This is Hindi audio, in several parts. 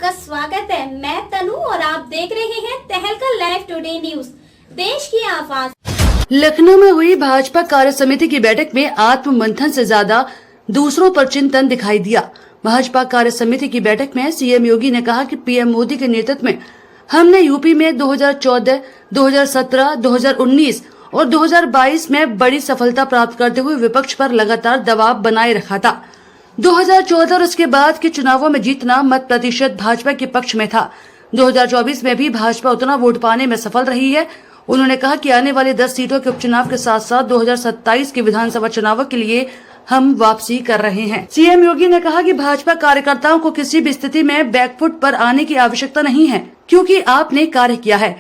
आपका स्वागत है। मैं तनु और आप देख रहे हैं तहलका लाइव टुडे न्यूज, देश की आवाज। लखनऊ में हुई भाजपा कार्य समिति की बैठक में आत्म मंथन से ज्यादा दूसरों पर चिंतन दिखाई दिया। भाजपा कार्य समिति की बैठक में सीएम योगी ने कहा कि पीएम मोदी के नेतृत्व में हमने यूपी में 2014, 2017, 2019 और 2022 में बड़ी सफलता प्राप्त करते हुए विपक्ष पर लगातार दबाव बनाए रखा था। 2014 और उसके बाद के चुनावों में जीतना मत प्रतिशत भाजपा के पक्ष में था। 2024 में भी भाजपा उतना वोट पाने में सफल रही है। उन्होंने कहा कि आने वाले 10 सीटों के उपचुनाव के साथ साथ 2027 के विधानसभा चुनावों के लिए हम वापसी कर रहे हैं। सीएम योगी ने कहा कि भाजपा कार्यकर्ताओं को किसी भी स्थिति में बैकफुट पर आने की आवश्यकता नहीं है, क्योंकि आपने कार्य किया है।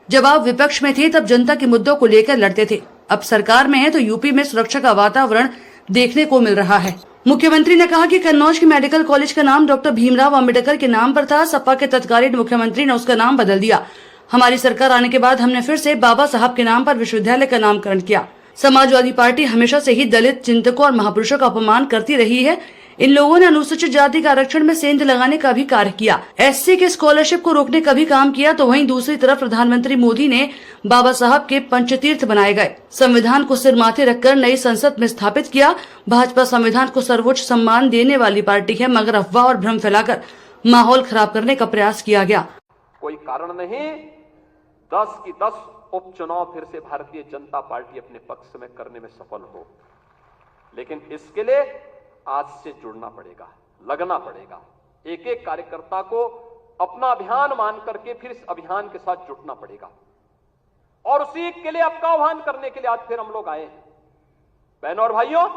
जब आप विपक्ष में थे तब जनता के मुद्दों को लेकर लड़ते थे। अब सरकार में है तो यूपी में सुरक्षा का वातावरण देखने को मिल रहा है। मुख्यमंत्री ने कहा कि कन्नौज के मेडिकल कॉलेज का नाम डॉक्टर भीमराव अंबेडकर के नाम पर था। सपा के तत्कालीन मुख्यमंत्री ने उसका नाम बदल दिया। हमारी सरकार आने के बाद हमने फिर से बाबा साहब के नाम पर विश्वविद्यालय का नामकरण किया। समाजवादी पार्टी हमेशा से ही दलित चिंतकों और महापुरुषों का अपमान करती रही है। इन लोगों ने अनुसूचित जाति का आरक्षण में सेंध लगाने का भी कार्य किया, एससी के स्कॉलरशिप को रोकने का भी काम किया। तो वहीं दूसरी तरफ प्रधानमंत्री मोदी ने बाबा साहब के पंचतीर्थ बनाए गए संविधान को सिर माथे रखकर नई संसद में स्थापित किया। भाजपा संविधान को सर्वोच्च सम्मान देने वाली पार्टी है, मगर अफवाह और भ्रम फैलाकर माहौल खराब करने का प्रयास किया गया। कोई कारण नहीं 10 की 10 उपचुनाव फिर से भारतीय जनता पार्टी अपने पक्ष में करने में सफल हो, लेकिन इसके लिए आज से जुड़ना पड़ेगा, लगना पड़ेगा। एक एक कार्यकर्ता को अपना अभियान मान करके फिर इस अभियान के साथ जुटना पड़ेगा और उसी के लिए आपका आह्वान करने के लिए आज फिर हम लोग आए हैं। बहनों और भाइयों,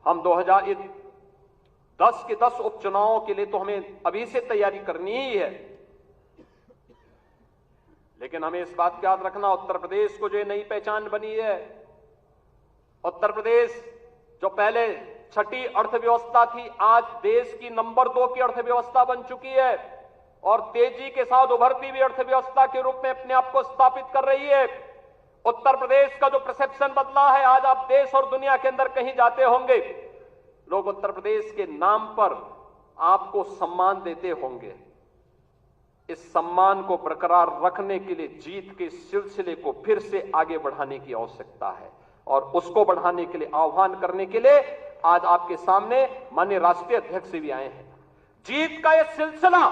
हम 2010 के 10 उपचुनावों के लिए तो हमें अभी से तैयारी करनी ही है, लेकिन हमें इस बात का याद रखना, उत्तर प्रदेश को जो नई पहचान बनी है, उत्तर प्रदेश जो पहले छठी अर्थव्यवस्था थी, आज देश की नंबर 2 की अर्थव्यवस्था बन चुकी है और तेजी के साथ उभरती हुई अर्थव्यवस्था के रूप में अपने आप को स्थापित कर रही है। उत्तर प्रदेश का जो परसेप्शन बदला है, आज आप देश और दुनिया के अंदर कहीं जाते होंगे, लोग उत्तर प्रदेश के नाम पर आपको सम्मान देते होंगे। इस सम्मान को बरकरार रखने के लिए जीत के सिलसिले को फिर से आगे बढ़ाने की आवश्यकता है और उसको बढ़ाने के लिए आह्वान करने के लिए आज आपके सामने माननीय राष्ट्रीय अध्यक्ष भी आए हैं। जीत का यह सिलसिला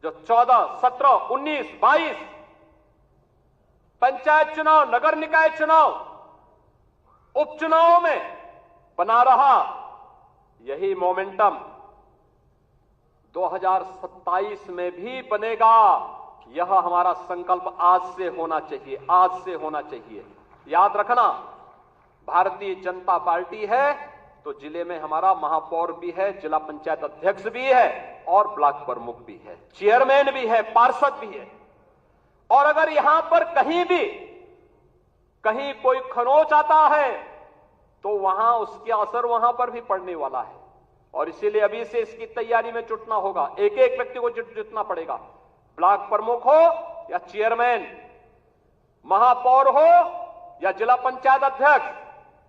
जो 14, 17, 19, 22 पंचायत चुनाव, नगर निकाय चुनाव, उपचुनाव में बना रहा, यही मोमेंटम 2027 में भी बनेगा। यह हमारा संकल्प आज से होना चाहिए, आज से होना चाहिए। याद रखना, भारतीय जनता पार्टी है तो जिले में हमारा महापौर भी है, जिला पंचायत अध्यक्ष भी है और ब्लॉक प्रमुख भी है, चेयरमैन भी है, पार्षद भी है। और अगर यहां पर कहीं कोई खरोंच आता है तो वहां उसके असर वहां पर भी पड़ने वाला है और इसीलिए अभी से इसकी तैयारी में जुटना होगा। एक एक व्यक्ति को जुटना पड़ेगा, ब्लॉक प्रमुख हो या चेयरमैन, महापौर हो या जिला पंचायत अध्यक्ष,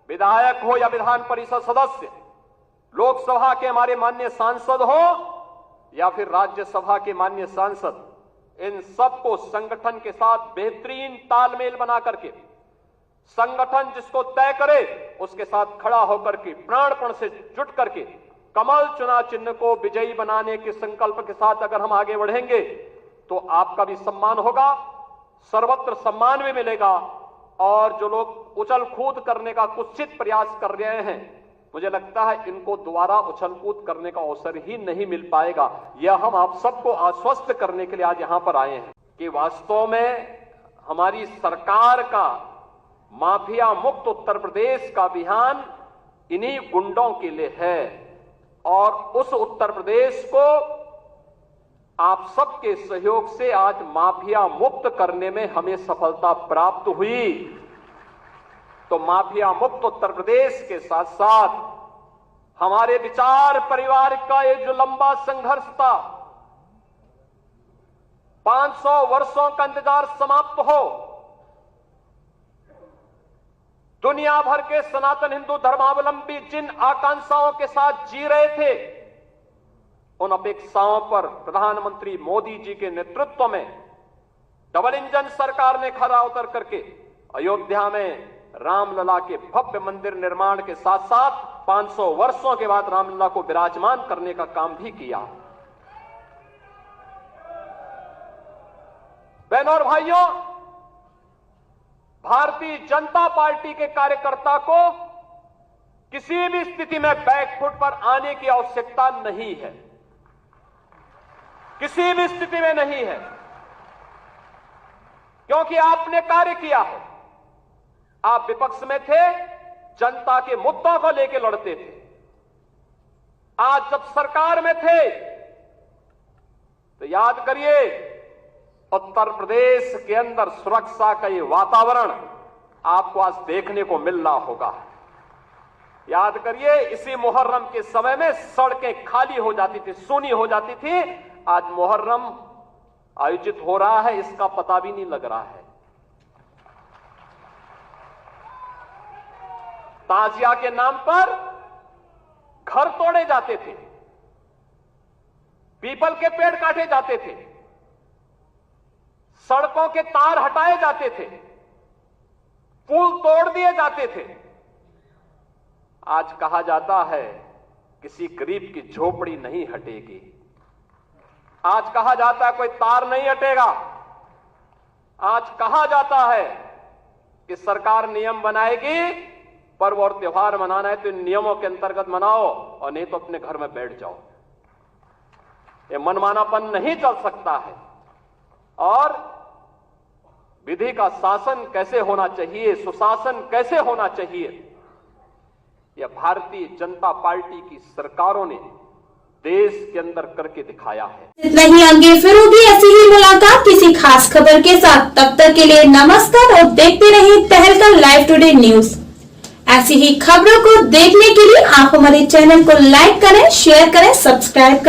विधायक हो या विधान परिषद सदस्य, लोकसभा के हमारे माननीय सांसद हो या फिर राज्यसभा के माननीय सांसद, इन सबको संगठन के साथ बेहतरीन तालमेल बना करके, संगठन जिसको तय करे उसके साथ खड़ा होकर के प्राणपण से जुट करके कमल चुनाव चिन्ह को विजयी बनाने के संकल्प के साथ अगर हम आगे बढ़ेंगे तो आपका भी सम्मान होगा, सर्वत्र सम्मान भी मिलेगा। और जो लोग उछल कूद करने का कुत्सित प्रयास कर रहे हैं, मुझे लगता है इनको दोबारा उछल कूद करने का अवसर ही नहीं मिल पाएगा। यह हम आप सबको आश्वस्त करने के लिए आज यहां पर आए हैं कि वास्तव में हमारी सरकार का माफिया मुक्त उत्तर प्रदेश का अभियान इन्हीं गुंडों के लिए है और उस उत्तर प्रदेश को आप सबके सहयोग से आज माफिया मुक्त करने में हमें सफलता प्राप्त हुई। तो माफिया मुक्त उत्तर प्रदेश के साथ साथ हमारे विचार परिवार का ये जो लंबा संघर्ष था, 500 वर्षों का इंतजार समाप्त हो, दुनिया भर के सनातन हिंदू धर्मावलंबी जिन आकांक्षाओं के साथ जी रहे थे, उन अपेक्षाओं पर प्रधानमंत्री मोदी जी के नेतृत्व में डबल इंजन सरकार ने खरा उतर करके अयोध्या में रामलला के भव्य मंदिर निर्माण के साथ साथ 500 वर्षों के बाद रामलला को विराजमान करने का काम भी किया। बहनों और भाइयों, भारतीय जनता पार्टी के कार्यकर्ता को किसी भी स्थिति में बैकफुट पर आने की आवश्यकता नहीं है, किसी भी स्थिति में नहीं है, क्योंकि आपने कार्य किया है। आप विपक्ष में थे, जनता के मुद्दों को लेकर लड़ते थे। आज जब सरकार में थे तो याद करिए, उत्तर प्रदेश के अंदर सुरक्षा का ये वातावरण आपको आज देखने को मिल रहा होगा। याद करिए, इसी मुहर्रम के समय में सड़कें खाली हो जाती थी, सूनी हो जाती थी। आज मुहर्रम आयोजित हो रहा है, इसका पता भी नहीं लग रहा है। ताजिया के नाम पर घर तोड़े जाते थे, पीपल के पेड़ काटे जाते थे, सड़कों के तार हटाए जाते थे, पुल तोड़ दिए जाते थे। आज कहा जाता है किसी गरीब की झोपड़ी नहीं हटेगी। आज कहा जाता है कोई तार नहीं हटेगा। आज कहा जाता है कि सरकार नियम बनाएगी, पर्व और त्योहार मनाना है तो इन नियमों के अंतर्गत मनाओ और नहीं तो अपने घर में बैठ जाओ। ये मनमानापन नहीं चल सकता है। और विधि का शासन कैसे होना चाहिए, सुशासन कैसे होना चाहिए, यह भारतीय जनता पार्टी की सरकारों ने देश के अंदर करके दिखाया है। इतना ही, आगे फिर होगी ऐसी ही मुलाकात किसी खास खबर के साथ। तब तक के लिए नमस्कार और देखते रहिए तहलका लाइव टुडे न्यूज। ऐसी ही खबरों को देखने के लिए आप हमारे चैनल को लाइक करें, शेयर करें, सब्सक्राइब करें।